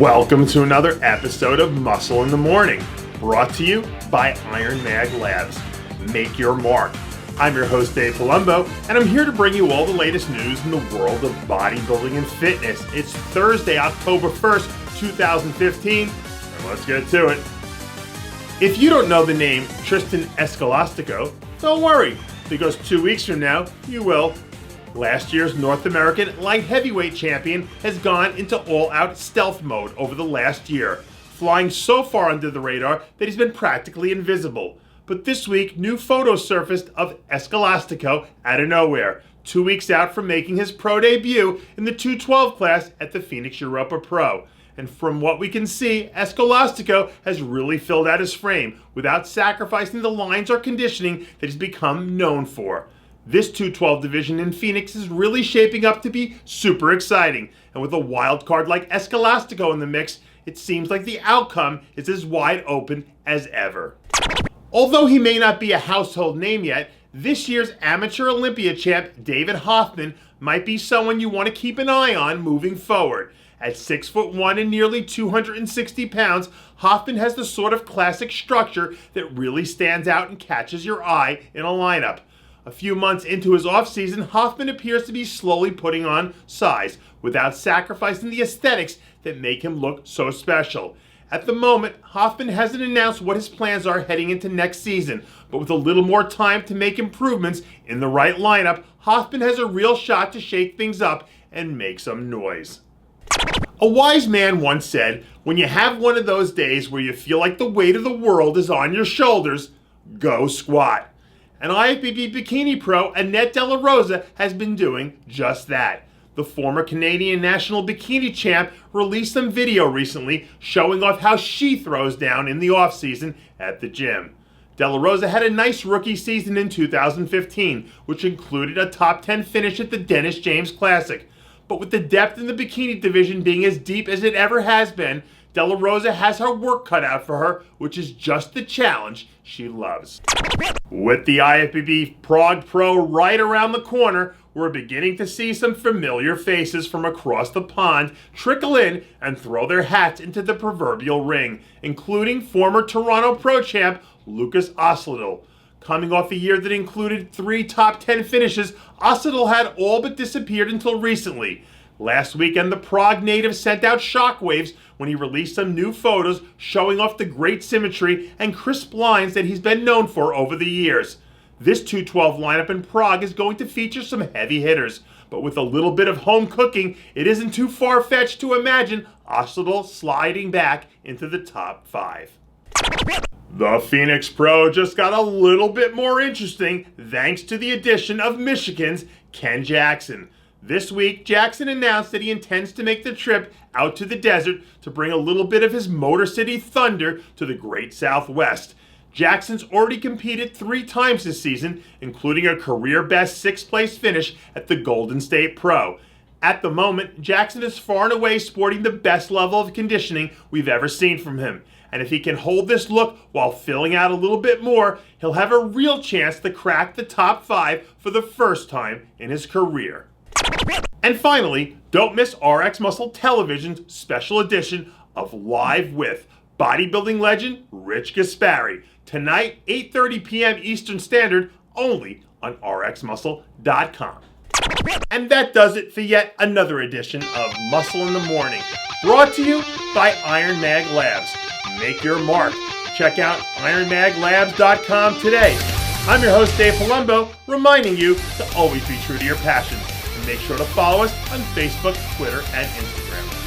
Welcome to another episode of Muscle in the Morning, brought to you by Iron Mag Labs. Make your mark. I'm your host, Dave Palumbo, and I'm here to bring you all the latest news in the world of bodybuilding and fitness. It's Thursday, October 1st, 2015, and let's get to it. If you don't know the name Tristan Escolastico, don't worry, because 2 weeks from now, you will. Last year's North American light heavyweight champion has gone into all-out stealth mode over the last year, flying so far under the radar that he's been practically invisible. But this week, new photos surfaced of Escolastico out of nowhere, 2 weeks out from making his pro debut in the 212 class at the Phoenix Europa Pro. And from what we can see, Escolastico has really filled out his frame without sacrificing the lines or conditioning that he's become known for. This 212 division in Phoenix is really shaping up to be super exciting, and with a wild card like Escolastico in the mix, it seems like the outcome is as wide open as ever. Although he may not be a household name yet, this year's amateur Olympia champ David Hoffman might be someone you want to keep an eye on moving forward. At 6'1" and nearly 260 pounds, Hoffman has the sort of classic structure that really stands out and catches your eye in a lineup. A few months into his offseason, Hoffman appears to be slowly putting on size without sacrificing the aesthetics that make him look so special. At the moment, Hoffman hasn't announced what his plans are heading into next season, but with a little more time to make improvements in the right lineup, Hoffman has a real shot to shake things up and make some noise. A wise man once said, when you have one of those days where you feel like the weight of the world is on your shoulders, go squat. And IFBB Bikini Pro Annette Delarosa has been doing just that. The former Canadian national bikini champ released some video recently showing off how she throws down in the off-season at the gym. Delarosa had a nice rookie season in 2015, which included a top 10 finish at the Dennis James Classic. But with the depth in the bikini division being as deep as it ever has been, Delarosa has her work cut out for her, which is just the challenge she loves. With the IFBB Prague Pro right around the corner, we're beginning to see some familiar faces from across the pond trickle in and throw their hats into the proverbial ring, including former Toronto Pro champ Lucas Osladil. Coming off a year that included 3 top 10 finishes, Osladil had all but disappeared until recently. Last weekend, the Prague native sent out shockwaves when he released some new photos showing off the great symmetry and crisp lines that he's been known for over the years. This 212 lineup in Prague is going to feature some heavy hitters, but with a little bit of home cooking, it isn't too far-fetched to imagine Osladil sliding back into the top 5. The Phoenix Pro just got a little bit more interesting thanks to the addition of Michigan's Ken Jackson. This week, Jackson announced that he intends to make the trip out to the desert to bring a little bit of his Motor City thunder to the Great Southwest. Jackson's already competed 3 times this season, including a career-best 6th-place finish at the Golden State Pro. At the moment, Jackson is far and away sporting the best level of conditioning we've ever seen from him. And if he can hold this look while filling out a little bit more, he'll have a real chance to crack the top 5 for the first time in his career. And finally, don't miss RxMuscle Television's special edition of Live with bodybuilding legend Rich Gaspari. Tonight, 8:30 p.m. Eastern Standard, only on RxMuscle.com. And that does it for yet another edition of Muscle in the Morning, brought to you by Iron Mag Labs. Make your mark. Check out IronMagLabs.com today. I'm your host, Dave Palumbo, reminding you to always be true to your passions. And make sure to follow us on Facebook, Twitter, and Instagram.